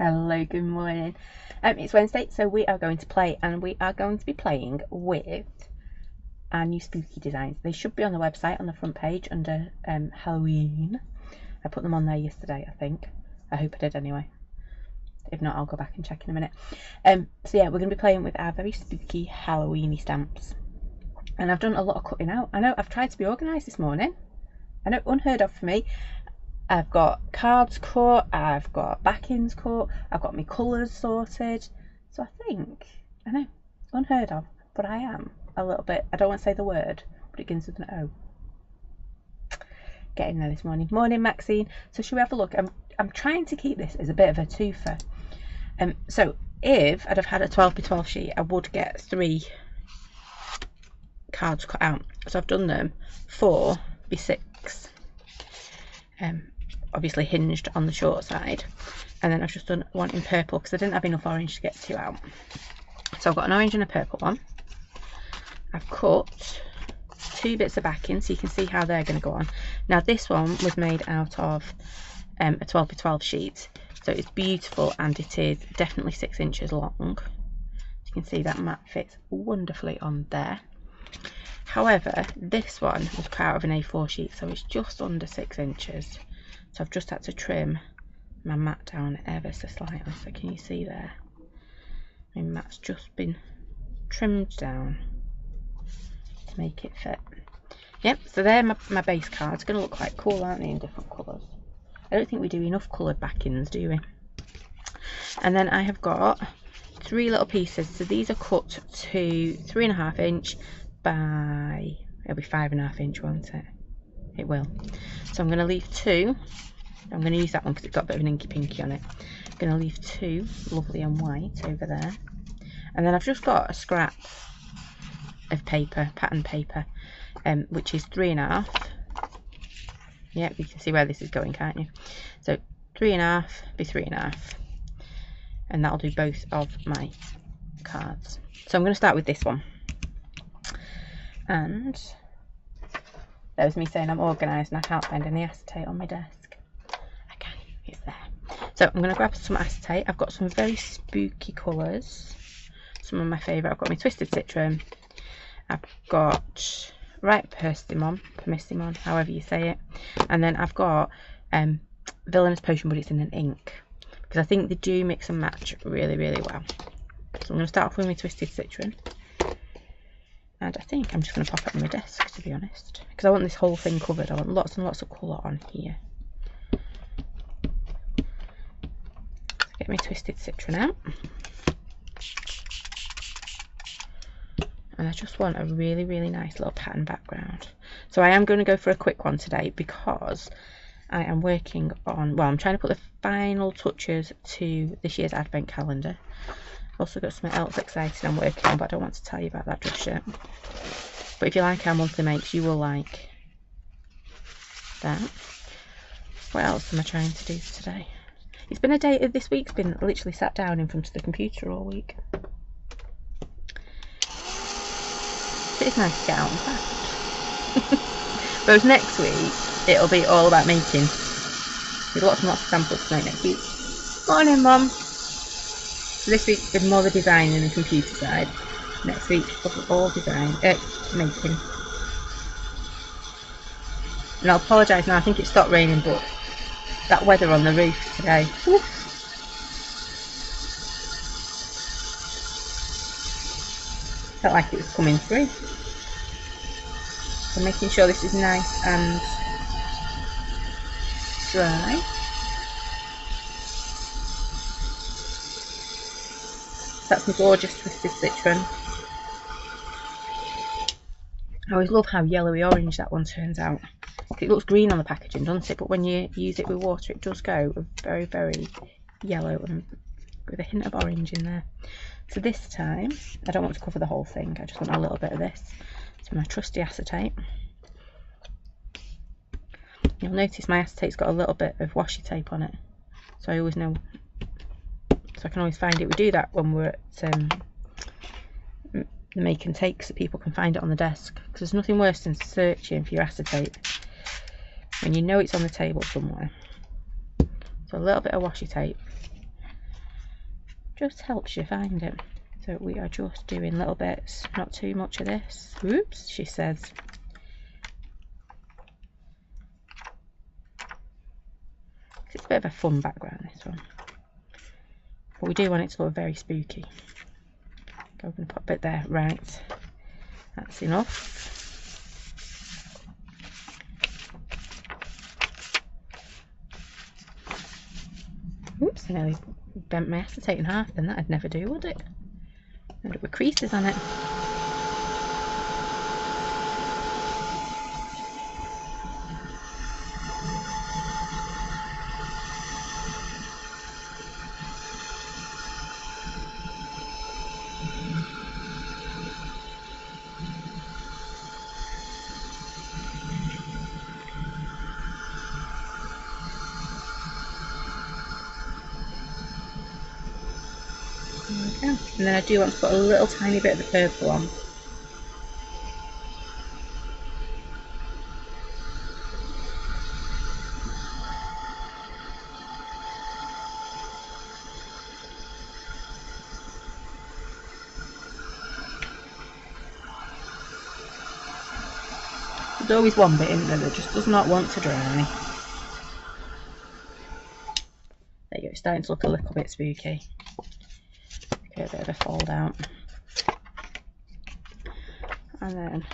Hello, good morning. It's Wednesday, so we are going to play, and we are going to be playing with our new spooky designs. They should be on the website on the front page under Halloween. I put them on there yesterday, I think. I hope I did anyway. If not, I'll go back and check in a minute. So yeah, we're going to be playing with our very spooky Halloweeny stamps. And I've done a lot of cutting out. I know I've tried to be organised this morning. I know, unheard of for me. I've got cards cut, I've got backings cut, I've got my colours sorted. So I think, I know, unheard of, but I am a little bit, I don't want to say the word, but it begins with an O. Getting there this morning. Morning, Maxine. So should we have a look? I'm trying to keep this as a bit of a twofer. So if I'd have had a 12x12 sheet, I would get 3 cards cut out. So I've done them 4x6. Obviously hinged on the short side, and then I've just done one in purple because I didn't have enough orange to get 2 out. So I've got an orange and a purple one. I've cut 2 bits of backing so you can see how they're going to go on. Now this one was made out of a 12x12 sheet, so it's beautiful, and it is definitely 6 inches long. You can see that mat fits wonderfully on there. However, this one was cut out of an A4 sheet, so it's just under 6 inches. So I've just had to trim my mat down ever so slightly. So can you see there? My mat's just been trimmed down to make it fit. Yep, so they're my base cards. Going to look quite cool, aren't they, in different colours? I don't think we do enough coloured backings, do we? And then I have got 3 little pieces. So these are cut to 3.5 inch by, it'll be 5.5 inch, won't it? It will. So I'm going to leave 2. I'm going to use that one because it's got a bit of an inky pinky on it. I'm going to leave 2 lovely and white over there. And then I've just got a scrap of paper, pattern paper, which is 3.5. Yep, you can see where this is going, can't you? So 3.5 by 3.5. And that'll do both of my cards. So I'm going to start with this one. And that was me saying I'm organised and I can't find any acetate on my desk. Okay, it's there. So I'm going to grab some acetate. I've got some very spooky colours. Some of my favourite. I've got my Twisted Citron. I've got Ripe Persimmon, however you say it. And then I've got Villainous Potion, but it's in an ink. Because I think they do mix and match really, really well. So I'm going to start off with my Twisted Citron. And I think I'm just going to pop it on my desk, to be honest, because I want this whole thing covered. I want lots and lots of colour on here. So get my Twisted Citron out. And I just want a really, really nice little pattern background. So I am going to go for a quick one today because I am working on, well, I'm trying to put the final touches to this year's advent calendar. Also got something else exciting I'm working on, but I don't want to tell you about that just yet. But if you like our monthly makes, you will like that. What else am I trying to do today? It's been a day, this week's been literally sat down in front of the computer all week. But it's nice to get out and fast. Whereas next week, it'll be all about making. There's lots and lots of samples to make next week. Morning, Mum. So this week's been more the design and the computer side. Next week, all design, making. And I'll apologise now, I think it stopped raining, but that weather on the roof today. Woo. Felt like it was coming through. So making sure this is nice and dry. That's my gorgeous Twisted Citron. I always love how yellowy orange that one turns out. It looks green on the packaging, doesn't it? But when you use it with water, it does go very, very yellow and with a hint of orange in there. So this time, I don't want to cover the whole thing. I just want a little bit of this. So my trusty acetate. You'll notice my acetate's got a little bit of washi tape on it. So I always know. So I can always find it. We do that when we're at the make and take so people can find it on the desk. Because there's nothing worse than searching for your acetate when you know it's on the table somewhere. So a little bit of washi tape. just helps you find it. So we are just doing little bits, not too much of this. Oops, she says. It's a bit of a fun background, this one. But we do want it to look very spooky. I'm going to put a bit there. Right, that's enough. Oops, I nearly bent my acetate in half, then that'd never do, would it? End up with creases on it. Okay. And then I do want to put a little tiny bit of the purple on. There's always one bit in there that just does not want to dry. There you go, it's starting to look a little bit spooky. Okay, a bit of a fold out. And then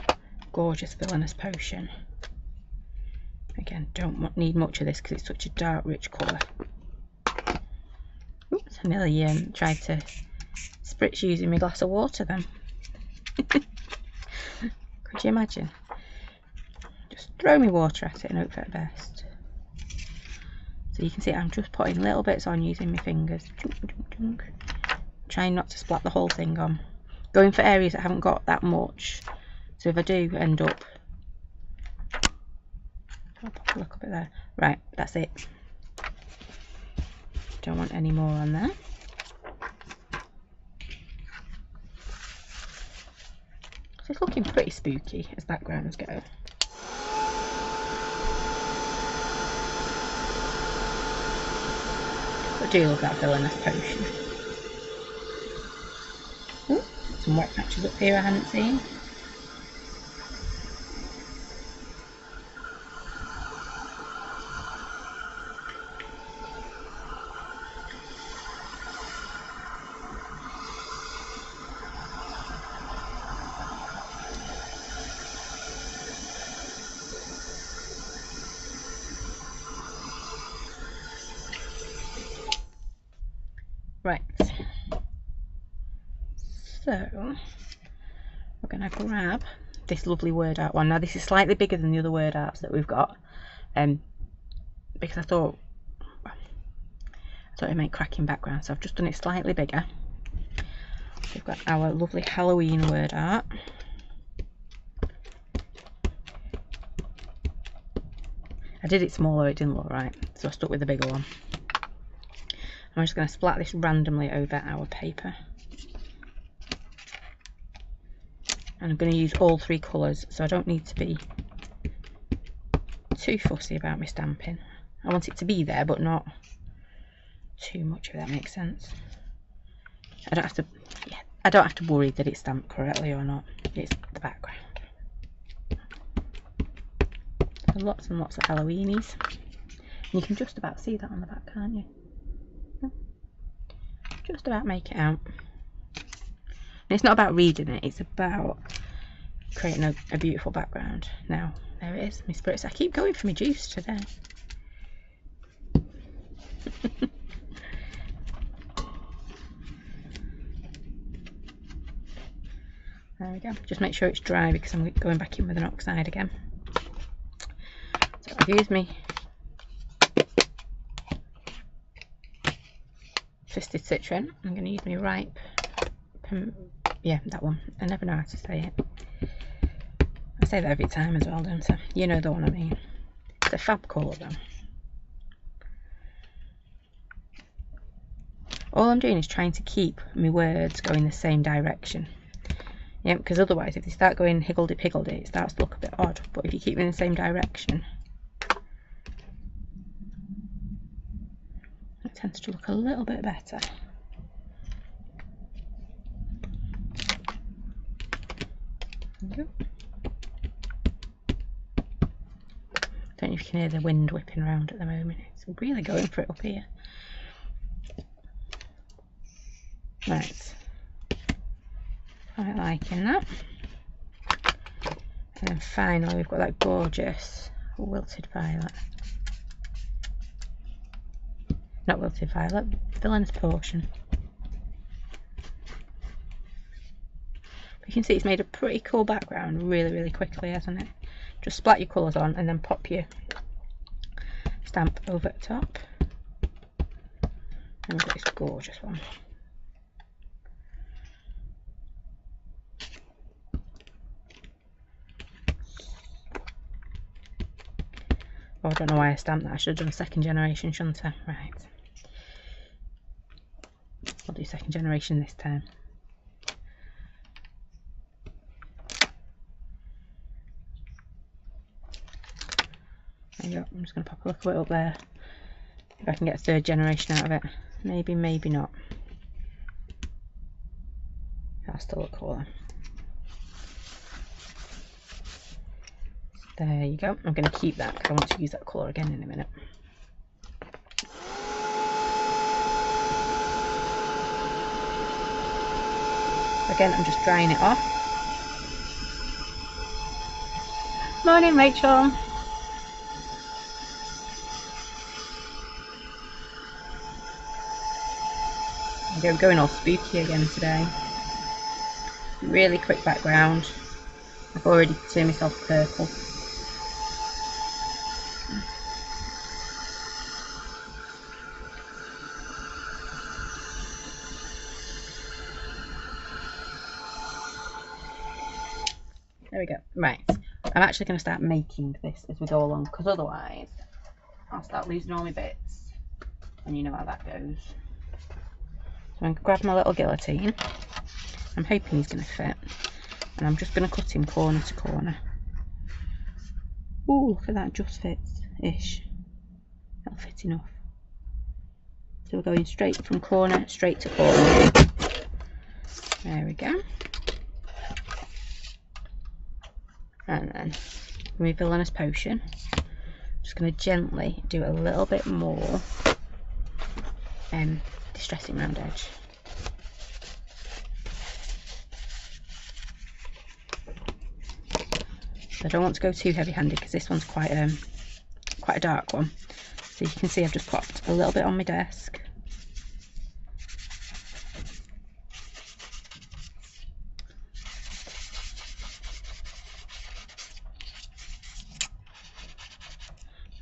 gorgeous villainous potion. Again, don't need much of this because it's such a dark, rich colour. Oops, I nearly tried to spritz using my glass of water then. Could you imagine? Just throw me water at it and hope for the best. So you can see I'm just putting little bits on using my fingers. Trying not to splat the whole thing on. Going for areas that haven't got that much. So if I do end up, I'll pop a little bit there. Right, that's it. Don't want any more on there. So it's looking pretty spooky as backgrounds go. I do love that villainous potion. Ooh, some wet patches up here I hadn't seen. Right, so we're going to grab this lovely word art one. Now this is slightly bigger than the other word arts that we've got, because I thought it'd make cracking background, so I've just done it slightly bigger. So we've got our lovely Halloween word art. I did it smaller, it didn't look right, so I stuck with the bigger one. I'm just going to splat this randomly over our paper. And I'm going to use all three colours, so I don't need to be too fussy about my stamping. I want it to be there, but not too much, if that makes sense. I don't have to worry that it's stamped correctly or not. It's the background. So lots and lots of Halloweenies. And you can just about see that on the back, can't you? Just about make it out. And it's not about reading it, it's about creating a beautiful background. Now, there it is, my spirits. I keep going for my juice today. There we go. Just make sure it's dry because I'm going back in with an oxide again. So I've used me Twisted Citron. I'm going to use my ripe, yeah, that one. I never know how to say it. I say that every time as well, don't I? You know the one I mean. It's a fab colour though. All I'm doing is trying to keep my words going the same direction. Yeah, because otherwise if they start going higgledy-piggledy, it starts to look a bit odd. But if you keep them in the same direction, it tends to look a little bit better. Don't know if you can hear the wind whipping around at the moment. It's really going for it up here. Right. Quite liking that. And then finally we've got that gorgeous wilted violet. Not wilted violet, villainous potion. You can see it's made a pretty cool background really quickly, hasn't it? Just splat your colours on and then pop your stamp over the top. And we've got this gorgeous one. Oh, I don't know why I stamped that. I should have done second generation, shouldn't I? Right. I'll do second generation this time. There you go. I'm just going to pop a little bit up there. If I can get a third generation out of it. Maybe, maybe not. That'll still look cool. There you go. I'm going to keep that because I want to use that colour again in a minute. Again, I'm just drying it off. Morning, Rachel. I'm going all spooky again today. Really quick background. I've already turned myself purple. There we go. Right, I'm actually going to start making this as we go along, because otherwise I'll start losing all my bits, and you know how that goes. So I'm going to grab my little guillotine. I'm hoping he's going to fit, and I'm just going to cut him corner to corner. Ooh, look at that, just fits ish. That'll fit enough. So we're going straight from corner straight to corner. There we go. And then with my villainous potion, I'm just going to gently do a little bit more distressing round edge. So I don't want to go too heavy-handed because this one's quite a dark one. So you can see I've just popped a little bit on my desk.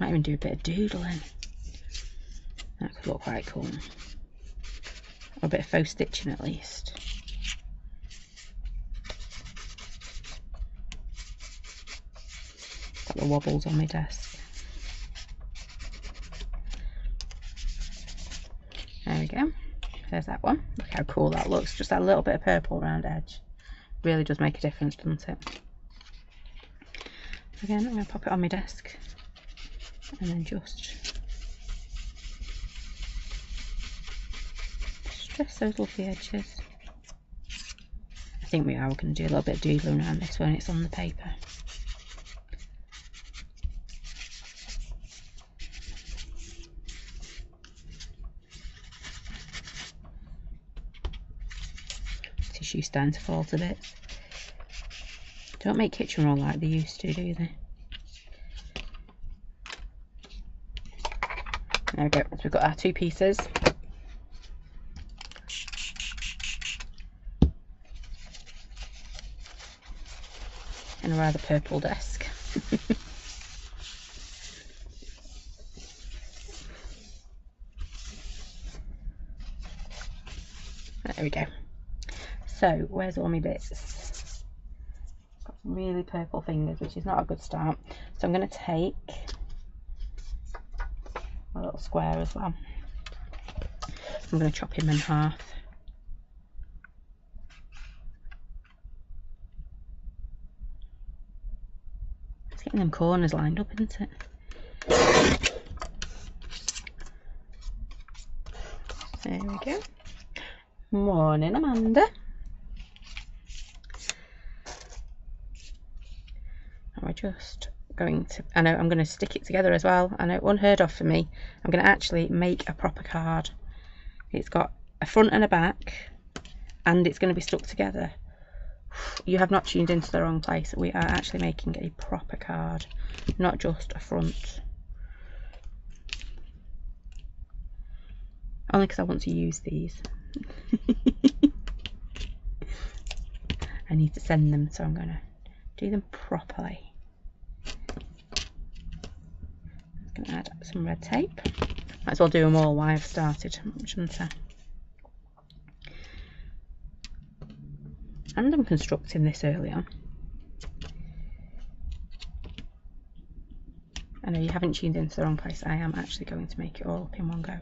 Might even do a bit of doodling. That could look quite cool. Or a bit of faux stitching at least. Got the wobbles on my desk. There we go. There's that one. Look how cool that looks. Just that little bit of purple around edge. Really does make a difference, doesn't it? Again, I'm going to pop it on my desk. And then just stress those lovely edges. I think we are going to do a little bit of doodling around this when it's on the paper. Tissue's starting to fall to bits. Don't make kitchen roll like they used to, do they? There we go, so we've got our two pieces. And a rather purple desk. There we go. So, where's all my bits? Got some really purple fingers, which is not a good start. So I'm going to take a little square as well. I'm going to chop him in half. It's getting them corners lined up, isn't it? There we go. Morning, Amanda. just going to, I know I'm going to stick it together as well. I know, unheard of for me. I'm going to actually make a proper card. It's got a front and a back, and it's going to be stuck together. You have not tuned into the wrong place. We are actually making a proper card, not just a front. Only because I want to use these. I need to send them, so I'm going to do them properly. I'm going to add some red tape. Might as well do them all while I've started, shouldn't I? And I'm constructing this early on. I know you haven't tuned into the wrong place. I am actually going to make it all up in one go.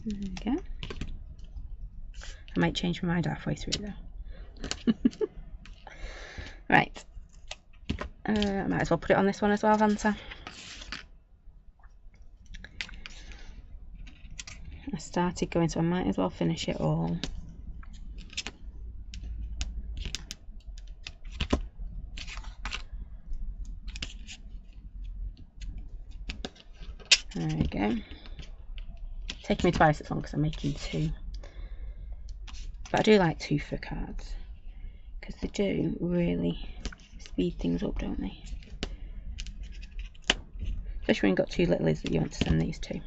There we go. I might change my mind halfway through though. Right. I might as well put it on this one as well, Vanta. I started going, so I might as well finish it all. There we go. Taking me twice as long because I'm making two. But I do like two for cards because they do really speed things up, don't they? Especially when you've got two littlies that you want to send these to.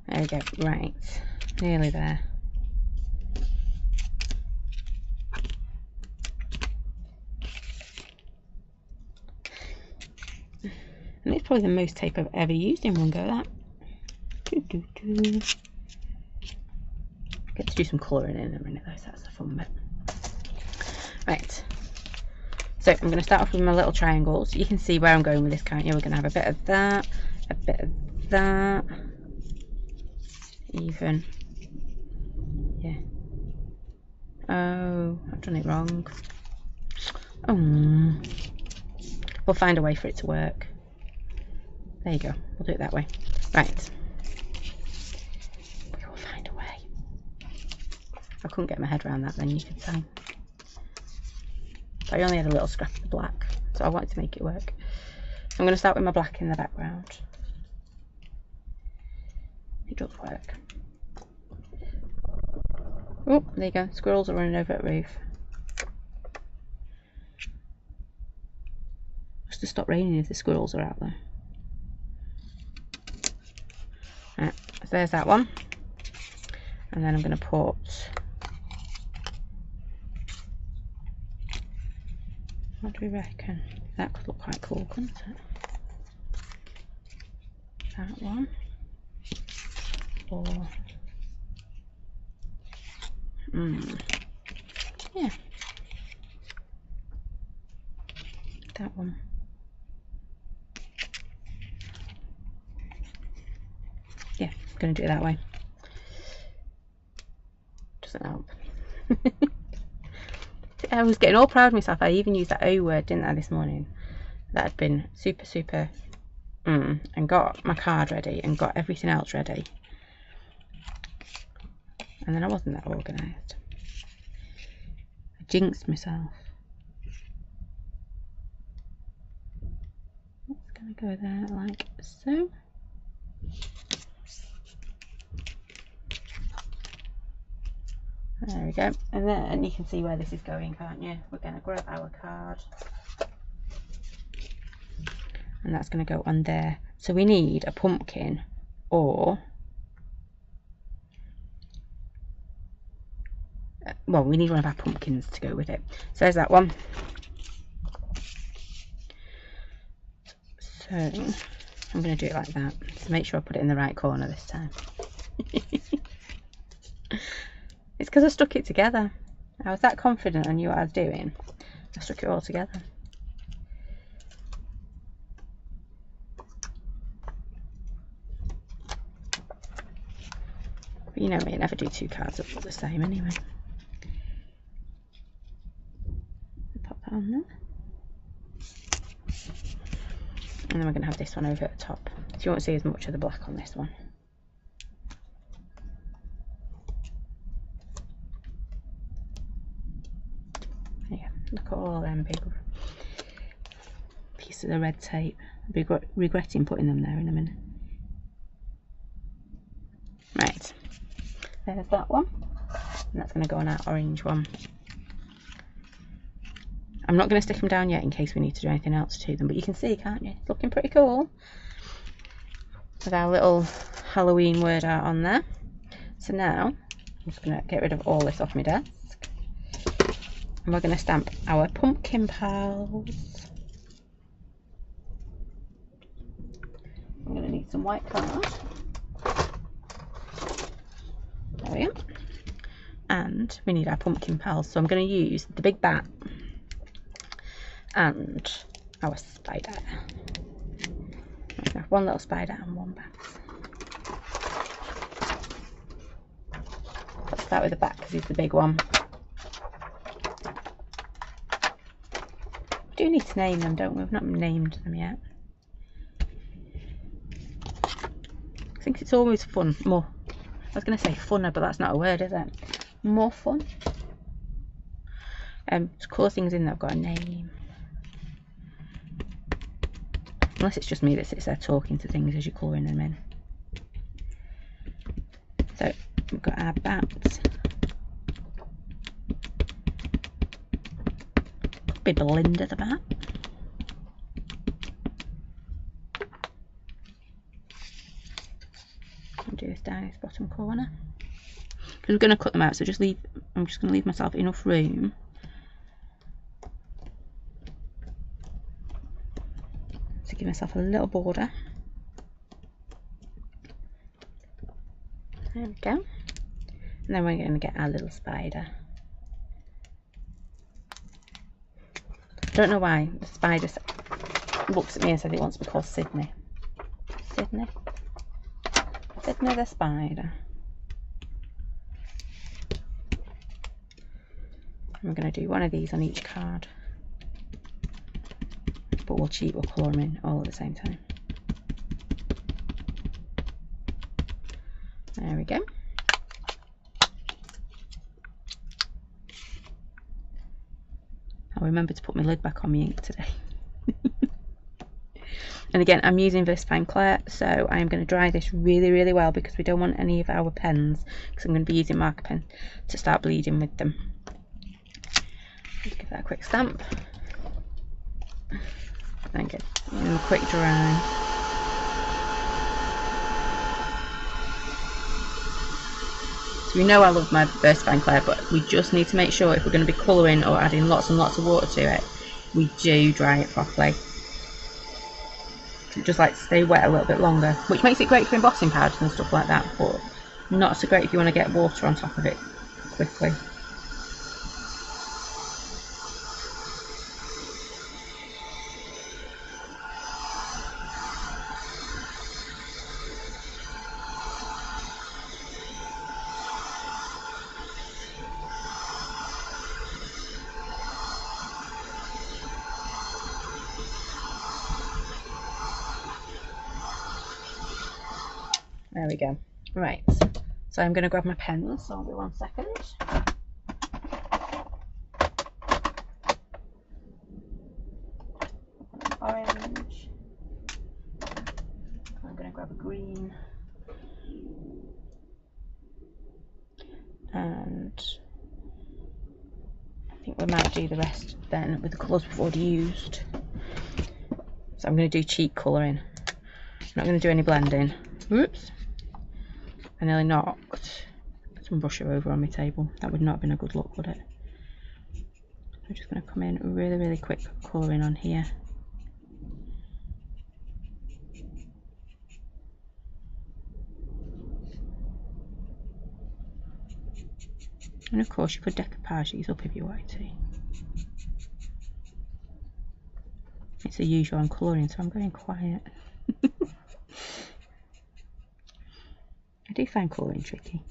There we go, right, nearly there. And it's probably the most tape I've ever used in one go, that. Get to do some colouring in a minute though, so that's the fun bit. Right, so I'm going to start off with my little triangles. You can see where I'm going with this, can't you? We're going to have a bit of that, a bit of that, even, yeah. Oh, I've done it wrong. Oh, we'll find a way for it to work. There you go, we'll do it that way. Right, we will find a way. I couldn't get my head around that then, you could say. I only had a little scrap of the black, so I wanted to make it work. So I'm going to start with my black in the background. It does work. Oh, there you go, squirrels are running over at roof. Must have stopped raining if the squirrels are out there. Right, so there's that one. And then I'm going to put what do we reckon? That could look quite cool, couldn't it? That one. Or yeah. That one. Yeah, I'm going to do it that way. Doesn't help. I was getting all proud of myself. I even used that O word, didn't I, this morning? That had been super and got my card ready and got everything else ready. And then I wasn't that organised. I jinxed myself. It's going to go there like so. There we go. And then you can see where this is going, can't you? We're going to grab our card. And that's going to go on there. So we need a pumpkin or... well, we need one of our pumpkins to go with it. So there's that one. So I'm going to do it like that. So make sure I put it in the right corner this time. It's because I stuck it together. I was that confident I knew what I was doing. I stuck it all together. But you know me, I never do two cards that look the same anyway. on there. And then we're going to have this one over at the top. So you won't see as much of the black on this one. Yeah, look at all them big pieces of red tape. I'll be regretting putting them there in a minute. Right, there's that one. And that's going to go on our orange one. I'm not going to stick them down yet in case we need to do anything else to them, but you can see, can't you? It's looking pretty cool. With our little Halloween word art on there. So now, I'm just going to get rid of all this off my desk. And we're going to stamp our pumpkin pals. I'm going to need some white card. There we go. And we need our pumpkin pals. So I'm going to use the big bat and our spider. I'm going to have one little spider and one bat. Let's start with the bat because he's the big one. We do need to name them, don't we? We've not named them yet. I think it's always fun. More. I was going to say funner, but that's not a word, is it? More fun. To colour things in that have got a name. Unless it's just me that sits there talking to things as you're colouring them in. So we've got our bats. Could be Belinda the bat. I'll do this down this bottom corner. Because we're going to cut them out, so I'm just going to leave myself enough room to give myself a little border. There we go. And then we're going to get our little spider. I don't know why the spider looks at me and said it wants to be called Sydney. Sydney. Sydney the spider. And we're going to do one of these on each card. But we'll cheat, we'll colour them in all at the same time. There we go. I'll remember to put my lid back on my ink today. And again, I'm using Versafine Clear, so I'm going to dry this really, really well because we don't want any of our pens, because I'm going to be using marker pen to start bleeding with them. Just give that a quick stamp. And get a quick dry. So we know I love my Versafine Clear, but we just need to make sure if we're going to be colouring or adding lots and lots of water to it, we do dry it properly. It just like to stay wet a little bit longer, which makes it great for embossing powders and stuff like that, but not so great if you want to get water on top of it quickly. There we go. Right, so I'm going to grab my pens, so I'll be 1 second. Orange. I'm going to grab a green. And I think we might do the rest then with the colours we've already used. So I'm going to do cheek colouring. I'm not going to do any blending. Whoops. I nearly knocked some brusher over on my table. That would not have been a good look, would it? I'm just going to come in really, really quick colouring on here. And of course you could decoupage these up if you wanted to. It's the usual I'm colouring, so I'm going quiet. I do find colouring tricky.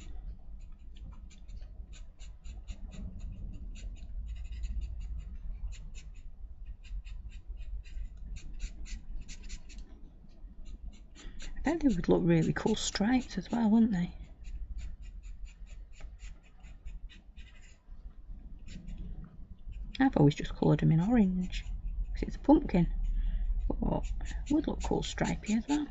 I bet they would look really cool stripes as well, wouldn't they? I've always just coloured them in orange because it's a pumpkin, but it would look cool stripy as well.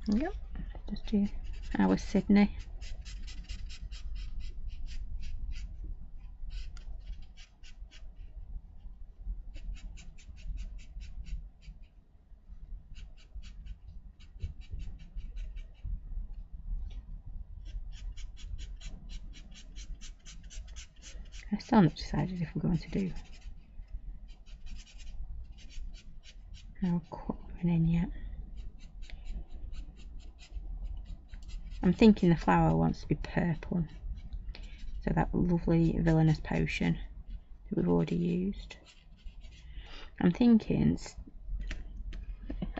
Yep, just do our Sydney. I've still not decided if we're going to do our colouring in yet. I'm thinking the flower wants to be purple, so that lovely villainous potion that we've already used. I'm thinking,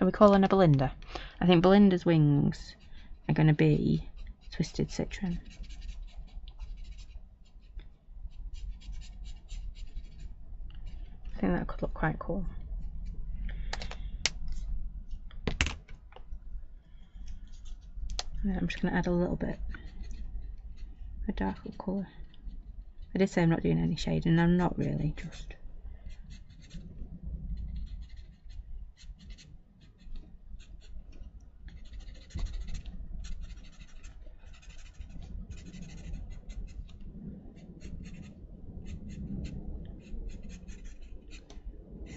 are we calling her Belinda? I think Belinda's wings are going to be twisted citron. I think that could look quite cool. And then I'm just going to add a little bit of a darker colour. I did say I'm not doing any shading, and I'm not really, just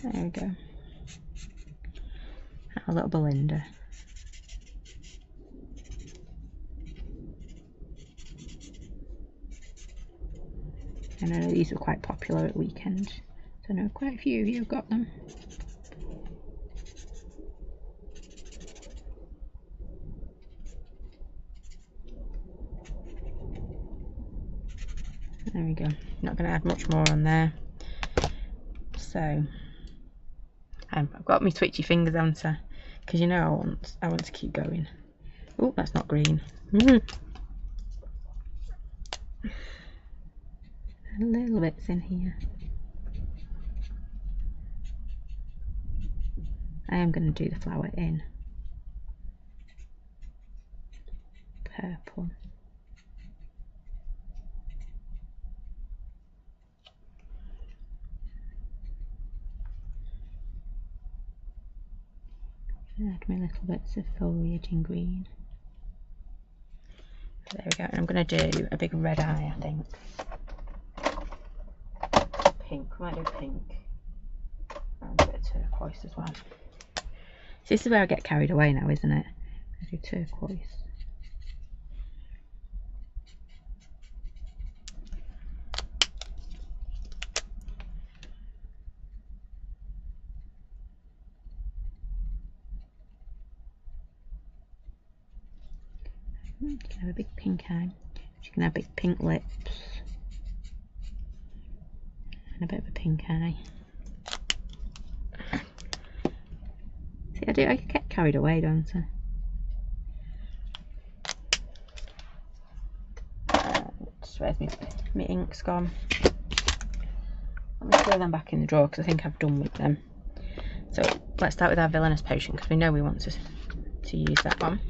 there we go. A little Belinda. And I know these were quite popular at weekend, so I know quite a few of you have got them. There we go. Not going to add much more on there. So I've got my twitchy fingers, haven't I? Because you know I want to keep going. Oh, that's not green. A little bits in here. I am going to do the flower in purple. Add my little bits of foliage in green. There we go. And I'm going to do a big red eye, I think. Pink. We might do pink. And a bit of turquoise as well. So this is where I get carried away now, isn't it? I do turquoise. You can have a big pink eye. You can have big pink lips. And a bit of a pink eye. See, I get carried away, don't I? Where's my ink's gone? Let me throw them back in the drawer because I think I've done with them. So let's start with our villainous potion because we know we want to use that one.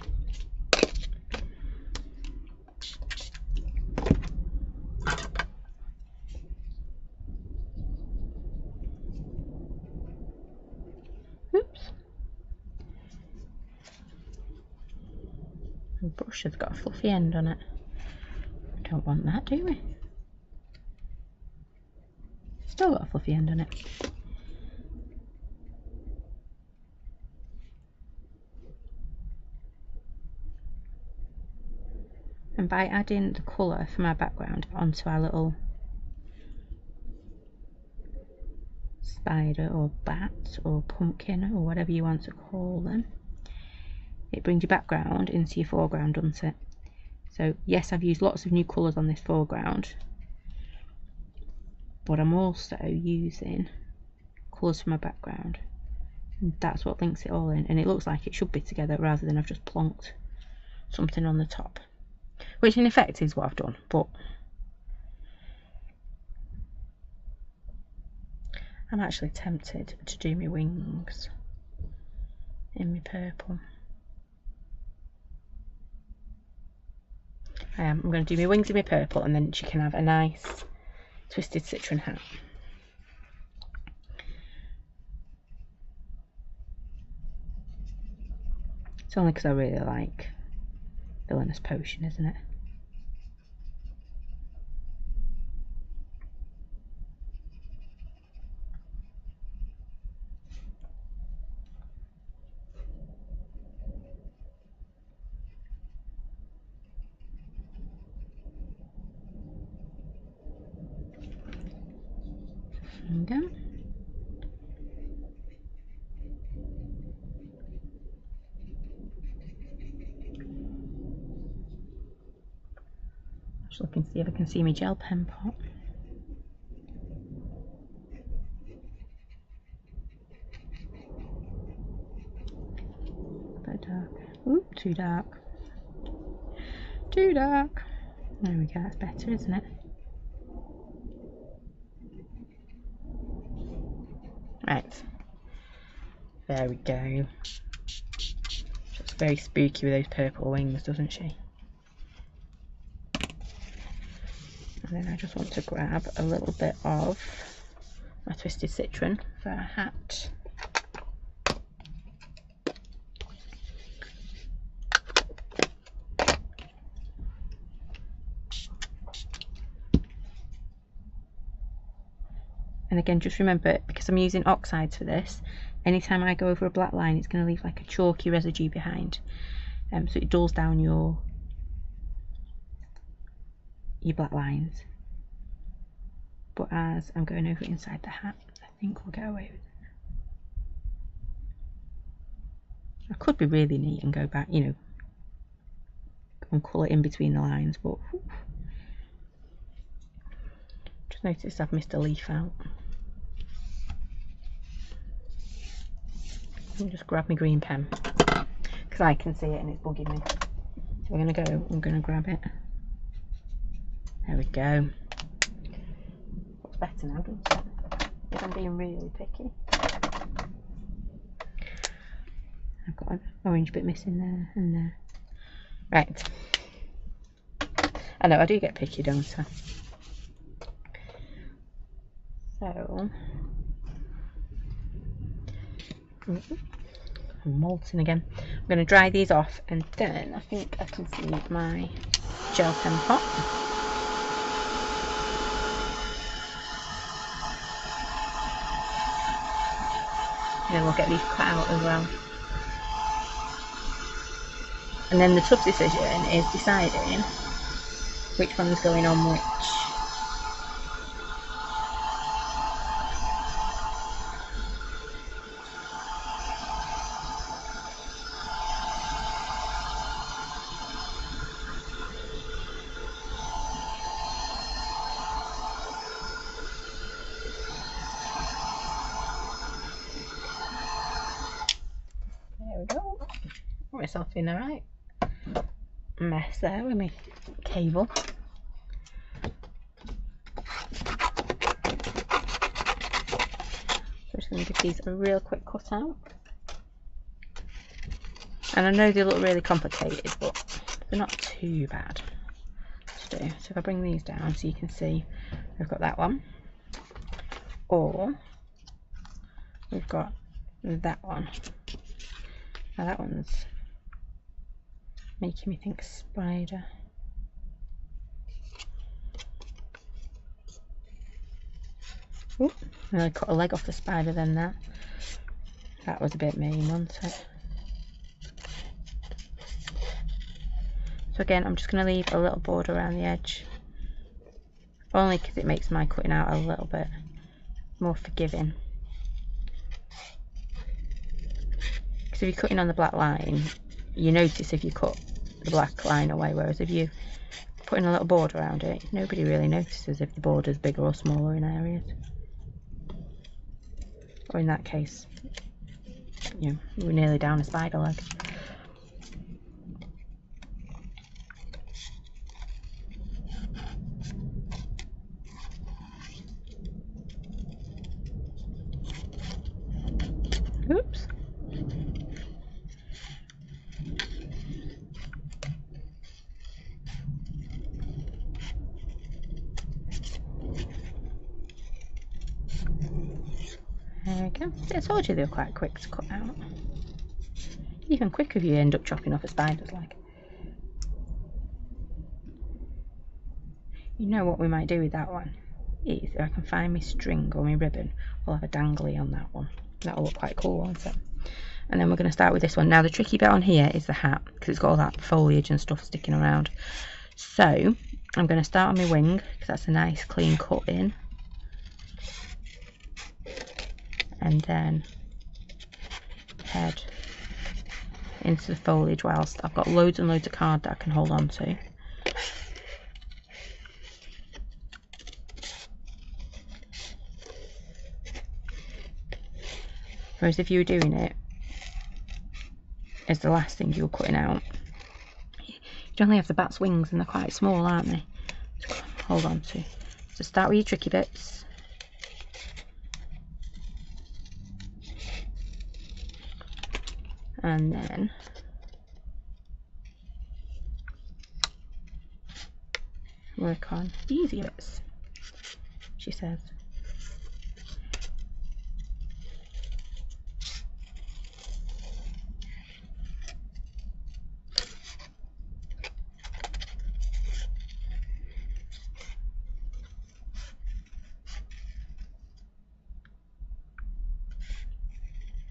The brush has got a fluffy end on it. We don't want that, do we? Still got a fluffy end on it. And by adding the colour from our background onto our little spider or bat or pumpkin or whatever you want to call them, it brings your background into your foreground, doesn't it? So yes, I've used lots of new colours on this foreground, but I'm also using colours from my background And that's what links it all in, and it looks like it should be together rather than I've just plonked something on the top, which in effect is what I've done, but I'm actually tempted to do my wings in my purple. I'm going to do my wings in my purple, and then she can have a nice twisted citron hat. It's only because I really like Villainous Potion, isn't it? There we go. Just looking to see if I can see my gel pen pot. A bit dark. Oop, too dark. Too dark. There we go, that's better, isn't it? Right. There we go. She looks very spooky with those purple wings, doesn't she? And then I just want to grab a little bit of my twisted citron for a hat. And again, just remember, because I'm using oxides for this, anytime I go over a black line, it's going to leave like a chalky residue behind. So it dulls down your black lines. But as I'm going over inside the hat, I think we'll get away with it. I could be really neat and go back, you know, and colour in between the lines, but just noticed I've missed a leaf out. Let me just grab my green pen because I can see it and it's bugging me. So I'm going to grab it. There we go. Looks better now, doesn't it? If I'm being really picky. I've got an orange bit missing there and there. Right. I know, I do get picky, don't I? So, I'm molting again. I'm going to dry these off, and then I think I can see my gel pen pot. And then we'll get these cut out as well. And then the tough decision is deciding which one's going on which. There we go. Got myself in a right mess there with my cable. So I'm just going to give these a real quick cut out. And I know they look really complicated, but they're not too bad to do. So if I bring these down so you can see, we've got that one, or we've got that one. Now that one's making me think spider. Ooh, and I cut a leg off the spider then that. That was a bit mean, wasn't it? So again, I'm just going to leave a little border around the edge. Only because it makes my cutting out a little bit more forgiving. Because if you're cutting on the black line, you notice if you cut the black line away, whereas if you put in a little border around it, nobody really notices if the border's bigger or smaller in areas. Or in that case, you know, we're nearly down a spider leg. Oops. There we go. I told you they were quite quick to cut out. Even quicker if you end up chopping off a spider's leg. You know what we might do with that one? Is if I can find my string or my ribbon, we'll have a dangly on that one. That'll look quite cool, won't it? And then we're going to start with this one. Now the tricky bit on here is the hat, because it's got all that foliage and stuff sticking around. So I'm going to start on my wing, because that's a nice clean cut in. And then head into the foliage whilst I've got loads and loads of card that I can hold on to. Whereas if you were doing it as the last thing you were cutting out, you only have the bat's wings and they're quite small, aren't they? To hold on to. So start with your tricky bits. And then work on the easy bits, she says.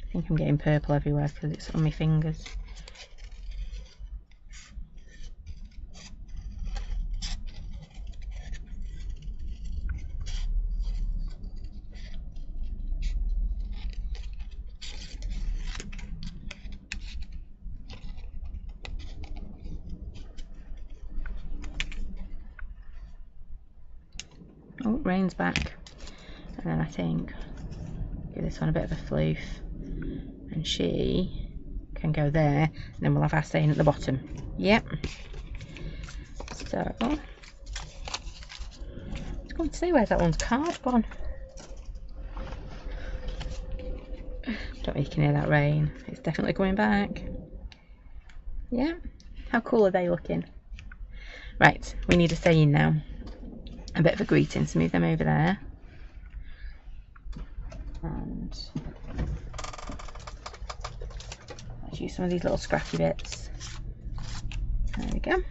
I think I'm getting purple everywhere because it's on my fingers. Oh, rain's back. And then I think give this one a bit of a floof. And she can go there, and then we'll have our stain at the bottom. Yep. So I was going to say, where's that one's card gone? Don't know if you can hear that rain. It's definitely coming back. Yeah. How cool are they looking? Right, we need a saying now. A bit of a greeting, so move them over there. And let's use some of these little scrappy bits. There we go.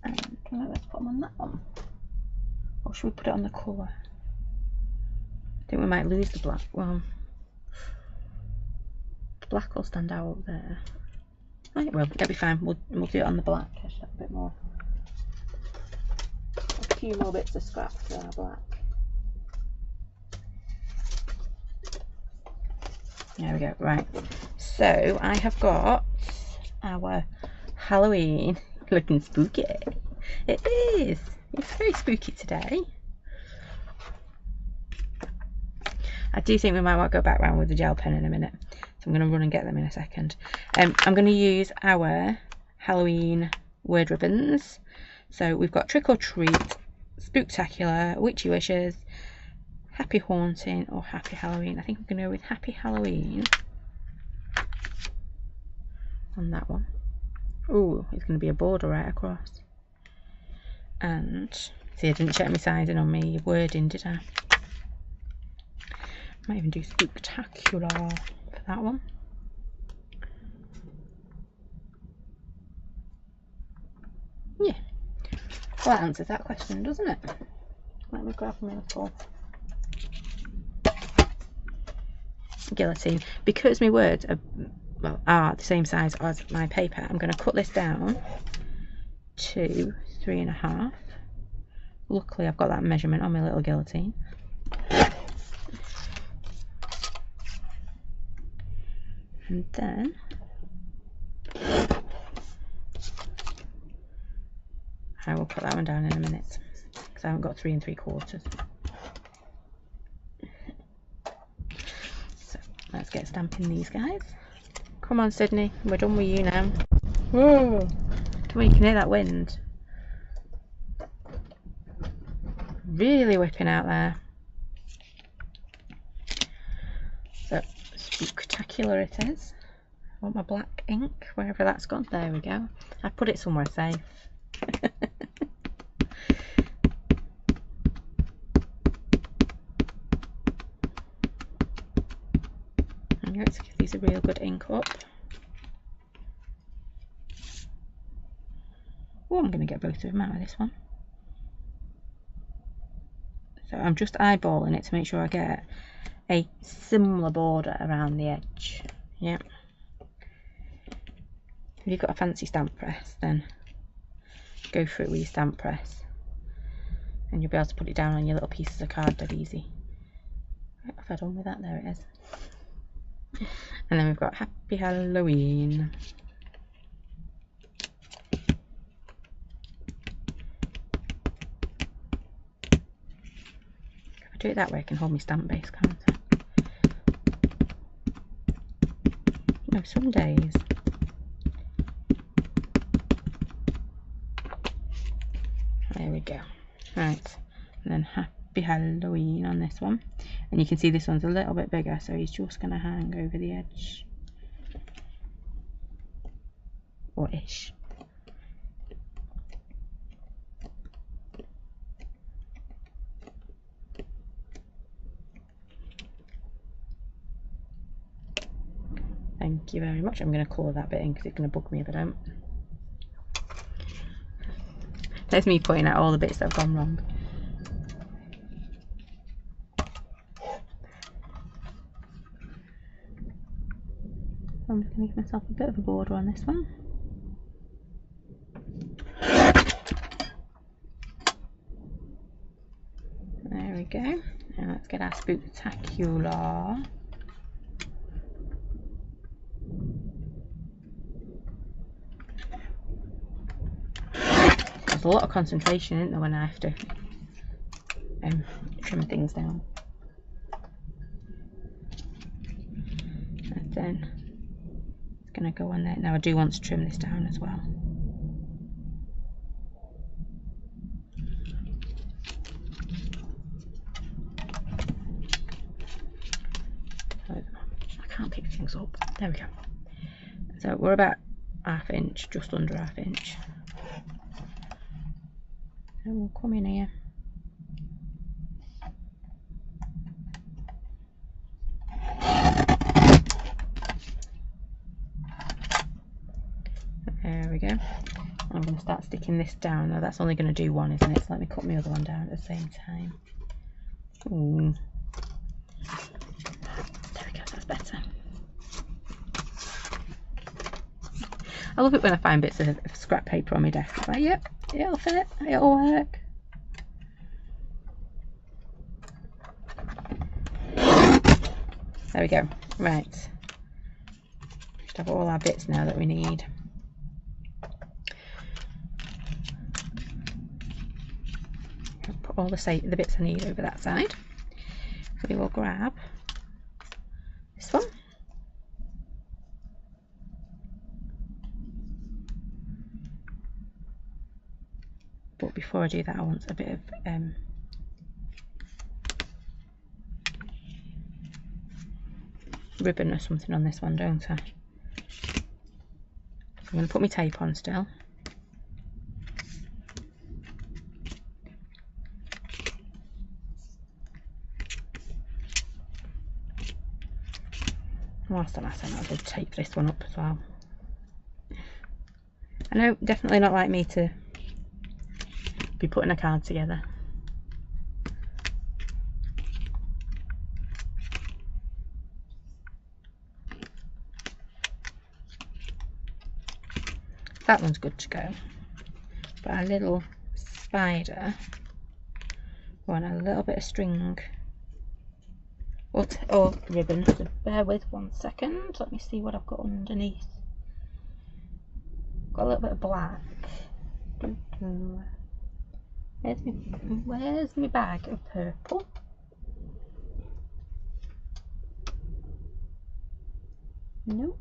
And let's put them on that one. Or should we put it on the colour? I think we might lose the black. Well, the black will stand out up there. Right, well, it'll be fine. We'll do it on the black. Just a bit more. A few more bits of scrap for our black. There we go. Right. So I have got our Halloween looking spooky. It is. It's very spooky today. I do think we might want to go back round with the gel pen in a minute. So I'm going to run and get them in a second. I'm going to use our Halloween word ribbons. So we've got Trick or Treat, Spooktacular, Witchy Wishes, Happy Haunting, or Happy Halloween. I think I'm going to go with Happy Halloween on that one. Oh, it's going to be a border right across. And see, I didn't check my sizing on my wording, did I? Might even do Spooktacular for that one. Yeah, well, that answers that question, doesn't it? Let me grab my little guillotine. Because my words are the same size as my paper, I'm going to cut this down to 3.5. Luckily I've got that measurement on my little guillotine. And then I will put that one down in a minute because I haven't got 3 3/4. So let's get stamping these guys. Come on, Sydney, we're done with you now. Whoa! Come on, you can hear that wind. Really whipping out there. So spectacular it is. I want my black ink, wherever that's gone. There we go. I put it somewhere safe. Let's give these a real good ink up. Oh, I'm going to get both of them out of this one. So I'm just eyeballing it to make sure I get a similar border around the edge. Yeah. If you've got a fancy stamp press, then go for it with your stamp press. And you'll be able to put it down on your little pieces of card dead easy. Right, if I done with that, there it is. And then we've got Happy Halloween. If I do it that way, I can hold my stamp base, can't I? No, some days. There we go. Right, and then Happy Halloween on this one. And you can see this one's a little bit bigger, so he's just going to hang over the edge. Or ish. Thank you very much. I'm going to colour that bit in because it's going to bug me if I don't. There's me pointing out all the bits that have gone wrong. I'm just going to give myself a bit of a border on this one. There we go. Now let's get our spectacular. There's a lot of concentration, isn't there, when I have to trim things down. And then it's going to go on there. Now I do want to trim this down as well. I can't pick things up. There we go. So we're about ½ inch, just under ½ inch. And we'll come in here. There we go. I'm going to start sticking this down. Now that's only going to do one, isn't it? So let me cut my other one down at the same time. Ooh. There we go, that's better. I love it when I find bits of scrap paper on my desk. It's like, yep, it'll fit, it'll work. There we go. Right. Just have all our bits now that we need. I'll put all the bits I need over that side. We will grab this one. But before I do that, I want a bit of ribbon or something on this one, don't I? So I'm going to put my tape on still. Whilst I'm at it, I'll just tape this one up as well. I know, definitely not like me to be putting a card together. That one's good to go. But our little spider, want a little bit of string or ribbon, so bear with 1 second. Let me see what I've got underneath. Got a little bit of black. Where's my bag of purple? Nope.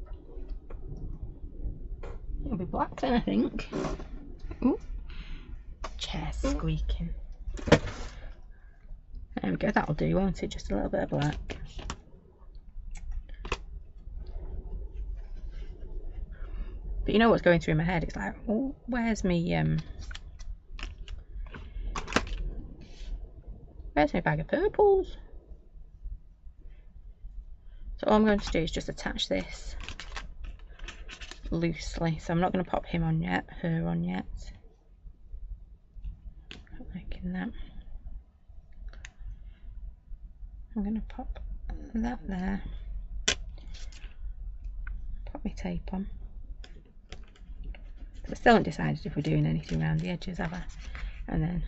It'll be black then, I think. Ooh. Chair squeaking. There we go, that'll do, won't it? Just a little bit of black. But you know what's going through my head? It's like, oh, where's my bag of purples? So all I'm going to do is just attach this loosely. So I'm not going to pop him on yet, her on yet. Not liking that. I'm going to pop that there. Pop my tape on. I still haven't decided if we're doing anything around the edges, have I? And then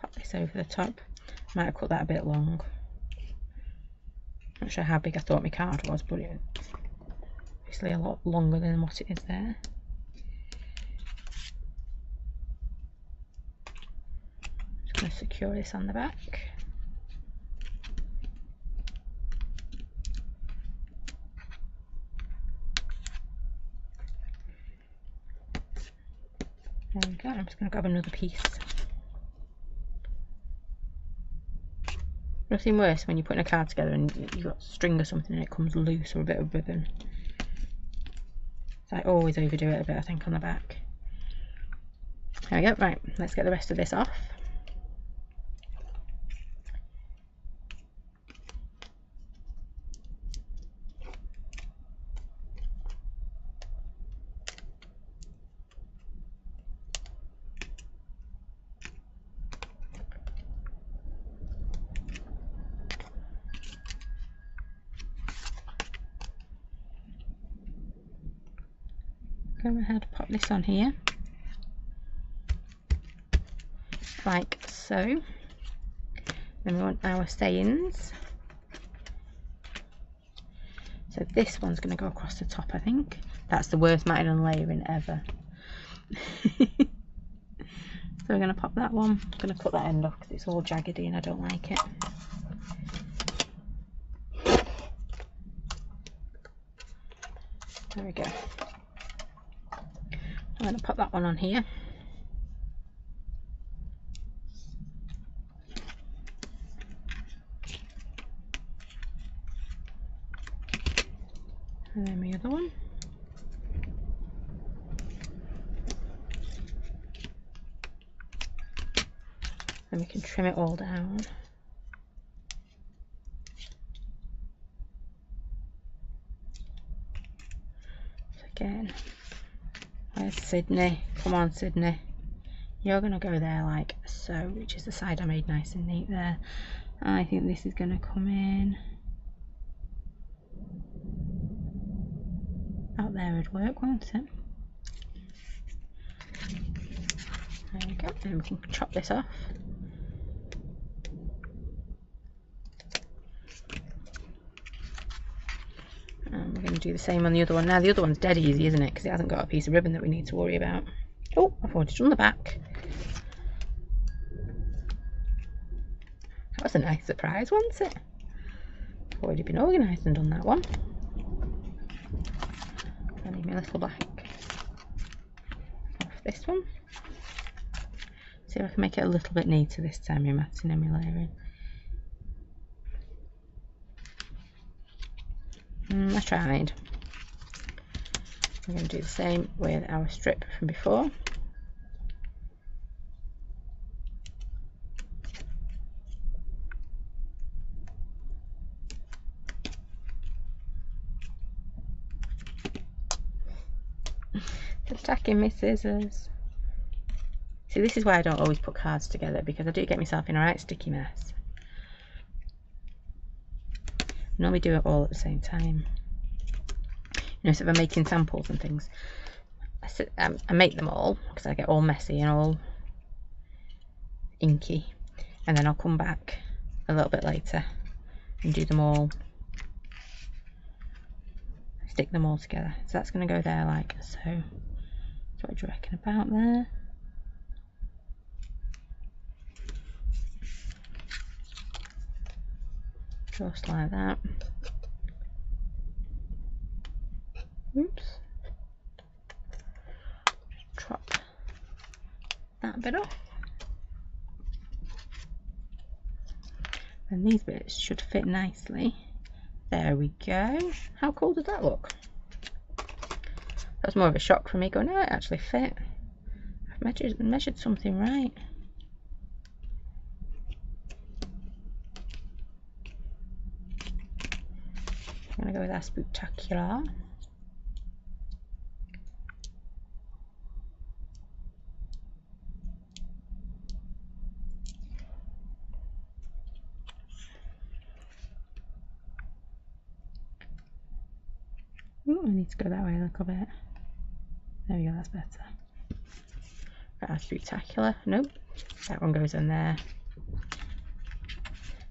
pop this over the top. Might have cut that a bit long. Not sure how big I thought my card was, but it's obviously a lot longer than what it is there. Just going to secure this on the back. There we go, I'm just going to grab another piece. Nothing worse when you're putting a card together and you've got string or something and it comes loose, or a bit of ribbon. So I always overdo it a bit, I think, on the back. There we go, right, let's get the rest of this off. Go ahead, pop this on here, like so. Then we want our sayings. So this one's going to go across the top, I think. That's the worst matting and layering ever. So we're going to pop that one. I'm going to cut that end off because it's all jaggedy and I don't like it. There we go. I'm going to pop that one on here. And then the other one. And we can trim it all down. So again, where's Sydney? Come on, Sydney. You're going to go there like so, which is the side I made nice and neat there. I think this is going to come in. Out there would work, won't it? There we go. And we can chop this off. And we're going to do the same on the other one. Now the other one's dead easy, isn't it? Because it hasn't got a piece of ribbon that we need to worry about. Oh, I've already done the back. That was a nice surprise, wasn't it? I've already been organised and done that one. I need my little black off this one. See if I can make it a little bit neater this time, my matting and my layering. I tried. I'm going to do the same with our strip from before. Attacking my scissors. See, this is why I don't always put cards together, because I do get myself in a right sticky mess. I normally do it all at the same time. You know, so if I'm making samples and things, I make them all because I get all messy and all inky, and then I'll come back a little bit later and do them all, stick them all together. So that's going to go there like so. So what do you reckon about there? Just like that. Oops. Just chop that bit off. And these bits should fit nicely. There we go. How cool does that look? That's more of a shock for me going, no, it actually fit. I've measured something right. I'm going to go with our Spooktacular. Ooh, I need to go that way a little bit. There we go, that's better. Right, our Spooktacular. Nope, that one goes in there.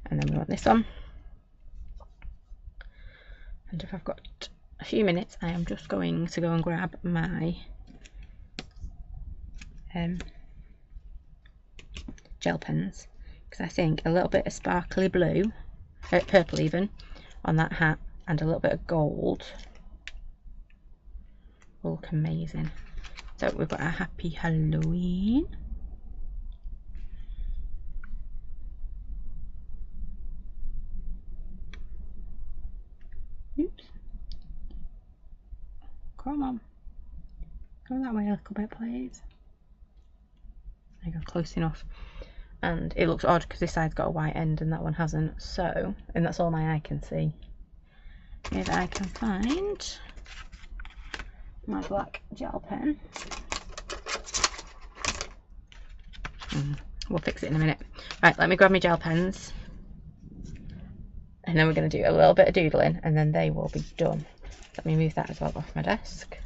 And then we want this one. And if I've got a few minutes, I am just going to go and grab my gel pens, because I think a little bit of sparkly blue, purple even, on that hat and a little bit of gold will look amazing. So we've got our Happy Halloween. Oops. Come on. Go that way a little bit, please. There you go, close enough. And it looks odd because this side's got a white end and that one hasn't. So, and that's all my eye can see. Maybe I can find my black gel pen. We'll fix it in a minute. Right, let me grab my gel pens. And then we're going to do a little bit of doodling and then they will be done. Let me move that as well off my desk.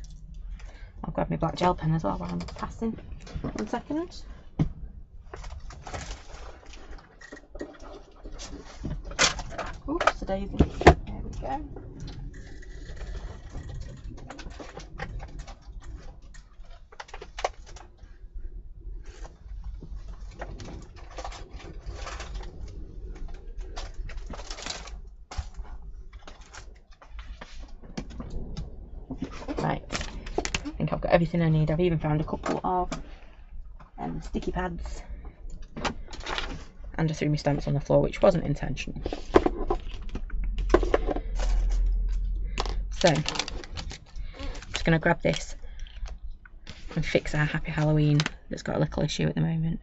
I'll grab my black gel pen as well while I'm passing. 1 second. Oops, a daisy. There we go. Right, I think I've got everything I need. I've even found a couple of sticky pads, and I threw my stamps on the floor, which wasn't intentional. So, I'm just going to grab this and fix our Happy Halloween that's got a little issue at the moment.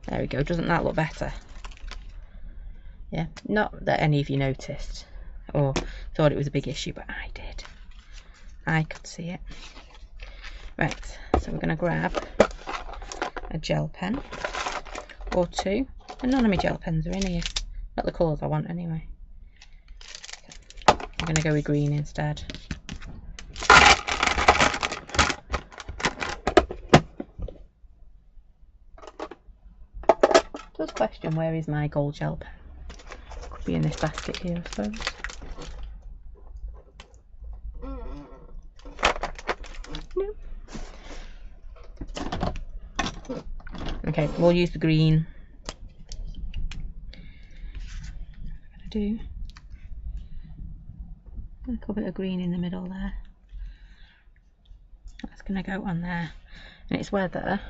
There we go, doesn't that look better? Yeah, not that any of you noticed or thought it was a big issue, but I did. I could see it. Right, so we're going to grab a gel pen or two, and none of my gel pens are in here. Not the colours I want anyway. I'm going to go with green instead. Just question, where is my gold gel pen? Could be in this basket here, I suppose. Nope. Okay, we'll use the green. I'm going to do a little bit of green in the middle there. That's going to go on there. And it's whether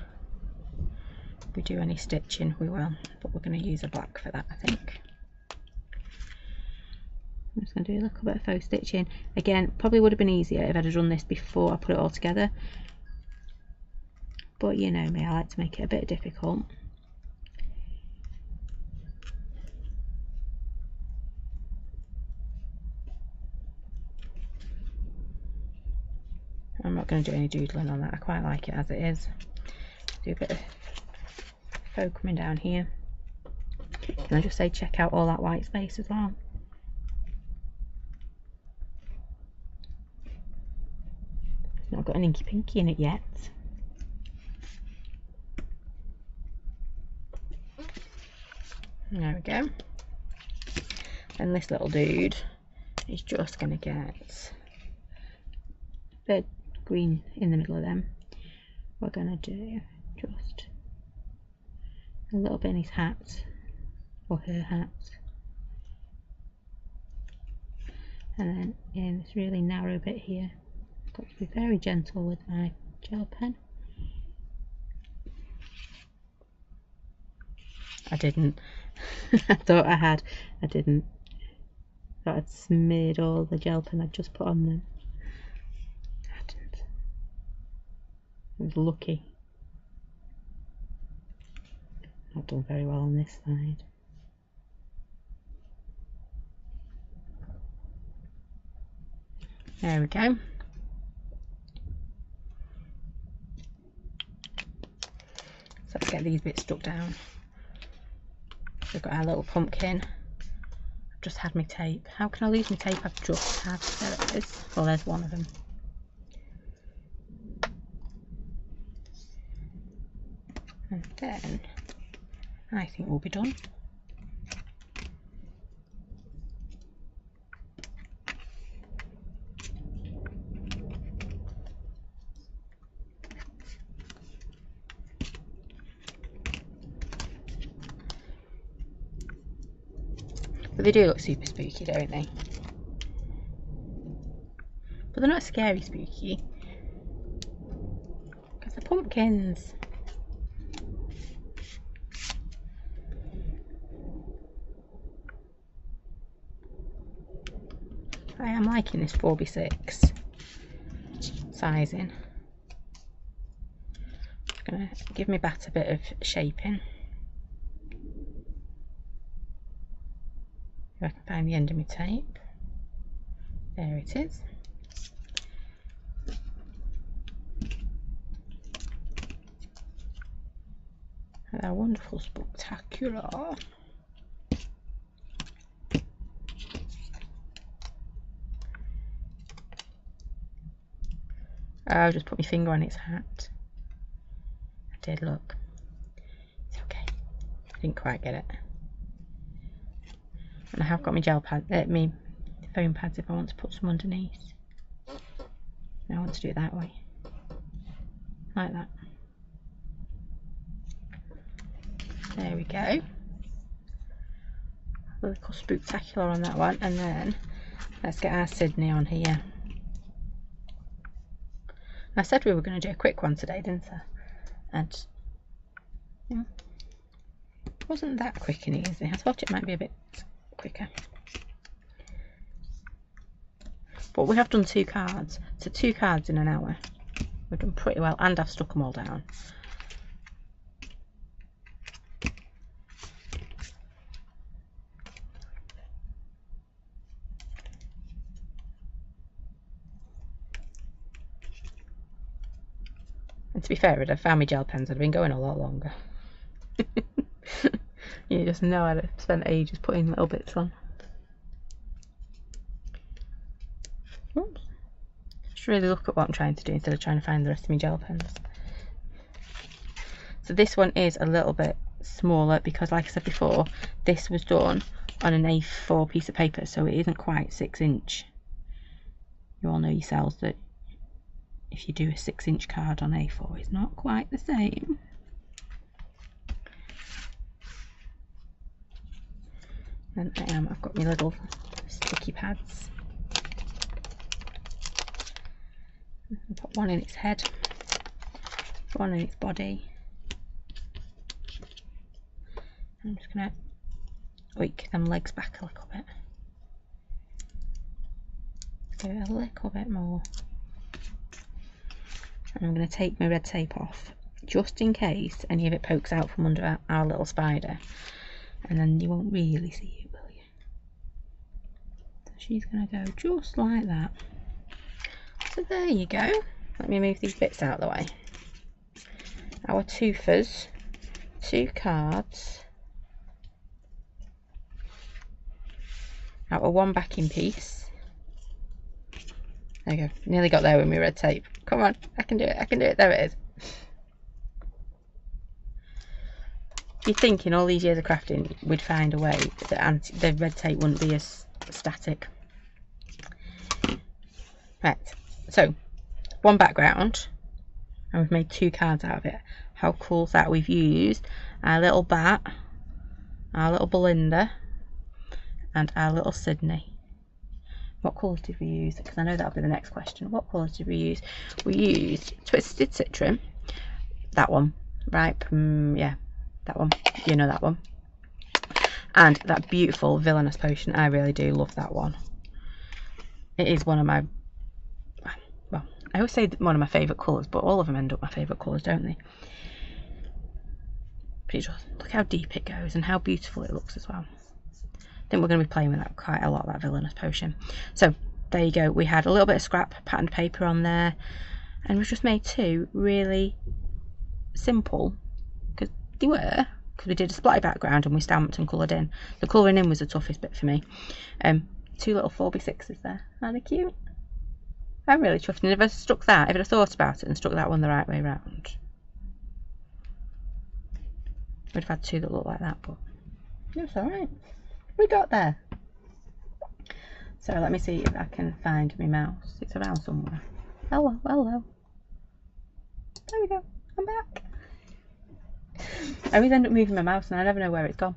we do any stitching, we will, but we're going to use a black for that, I think. I'm just going to do a little bit of faux stitching. Again, probably would have been easier if I'd have done this before I put it all together, but you know me, I like to make it a bit difficult. I'm not going to do any doodling on that, I quite like it as it is. Do a bit of faux coming down here. Can I just say, check out all that white space as well. It's not got an inky pinky in it yet. There we go. And this little dude is just going to get a bit green in the middle of them. We're going to do just a little bit in his hat, or her hat, and then in this really narrow bit here. I've got to be very gentle with my gel pen. I didn't. I thought I had. I didn't. I thought I'd smeared all the gel pen I'd just put on them. I didn't. I was lucky. Not done very well on this side. There we go. So let's get these bits stuck down. We've got our little pumpkin. I've just had my tape. How can I lose my tape I've just had? There it is. Well, there's one of them. And then I think we'll be done. But they do look super spooky, don't they? But they're not scary spooky, because they're pumpkins. I am liking this 4x6 sizing. It's going to give me back a bit of shaping. If I can find the end of my tape. There it is. They're wonderful, spectacular. I'll just put my finger on its hat. I did, look. It's okay. I didn't quite get it. And I have got my gel pad, my foam pads if I want to put some underneath. And I want to do it that way. Like that. There we go. A little spectacular on that one. And then let's get our Sydney on here. I said we were going to do a quick one today, didn't I? And yeah, it wasn't that quick and easy. I thought it might be a bit quicker. But we have done 2 cards. So 2 cards in an hour. We've done pretty well, and I've stuck them all down. And to be fair, if I'd found my gel pens, I'd have been going a lot longer. You just know I'd have spent ages putting little bits on. Oops. Just really look at what I'm trying to do instead of trying to find the rest of my gel pens. So this one is a little bit smaller because, like I said before, this was done on an A4 piece of paper, so it isn't quite 6-inch. You all know yourselves that if you do a 6-inch card on A4, it's not quite the same. And I've got my little sticky pads. I'll put one in its head, one in its body. I'm just going to oik them legs back a little bit. Give it a little bit more. And I'm going to take my red tape off, just in case any of it pokes out from under our little spider. And then you won't really see it, will you? So she's going to go just like that. So there you go. Let me move these bits out of the way. Our twofers, 2 cards, our 1 backing piece. There you go. Nearly got there with my red tape. Come on, I can do it. I can do it. There it is. You'd think in all these years of crafting we'd find a way that the red tape wouldn't be as static. Right, so 1 background, and we've made 2 cards out of it. How cool is that? We've used our little bat, our little Belinda, and our little Sydney. What colours did we use? Because I know that'll be the next question. What colours did we use? We used Twisted Citron, that one, right? Yeah, that one. You know that one. And that beautiful Villainous Potion. I really do love that one. It is one of my, well, I always say one of my favourite colours, but all of them end up my favourite colours, don't they? But it just, look how deep it goes and how beautiful it looks as well. I think we're going to be playing with that quite a lot, that Villainous Potion. So there you go. We had a little bit of scrap patterned paper on there, and we've just made two really simple, because they were, because we did a splatty background and we stamped and coloured in. The colouring in was the toughest bit for me. Two little 4x6s there. Aren't they cute? I'm really chuffed. And if I stuck that, if I'd have thought about it and stuck that one the right way round, we'd have had two that look like that, but it's alright. We got there. So let me see if I can find my mouse. It's around somewhere. Hello, hello. There we go. I'm back. I always end up moving my mouse and I never know where it's gone.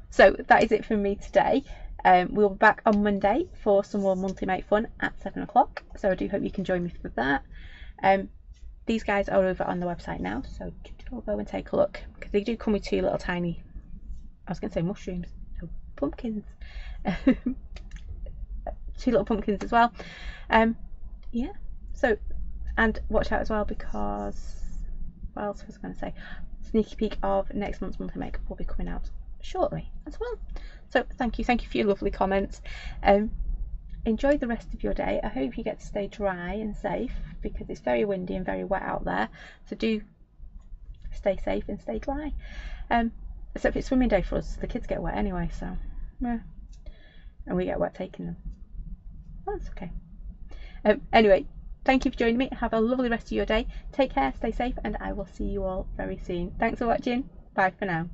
So that is it from me today. We'll be back on Monday for some more monthly make fun at 7 o'clock. So I do hope you can join me for that. These guys are over on the website now, so do go and take a look, because they do come with two little tiny, I was going to say mushrooms, no, pumpkins. Two little pumpkins as well. Yeah, so, and watch out as well, because what else was I going to say? Sneaky peek of next month's monthly makeup will be coming out shortly as well. So thank you for your lovely comments. Enjoy the rest of your day. I hope you get to stay dry and safe, because it's very windy and very wet out there, so do stay safe and stay dry. Except it's swimming day for us, the kids get wet anyway, so yeah, and we get wet taking them. That's okay. Anyway, thank you for joining me. Have a lovely rest of your day. Take care, stay safe, and I will see you all very soon. Thanks for watching. Bye for now.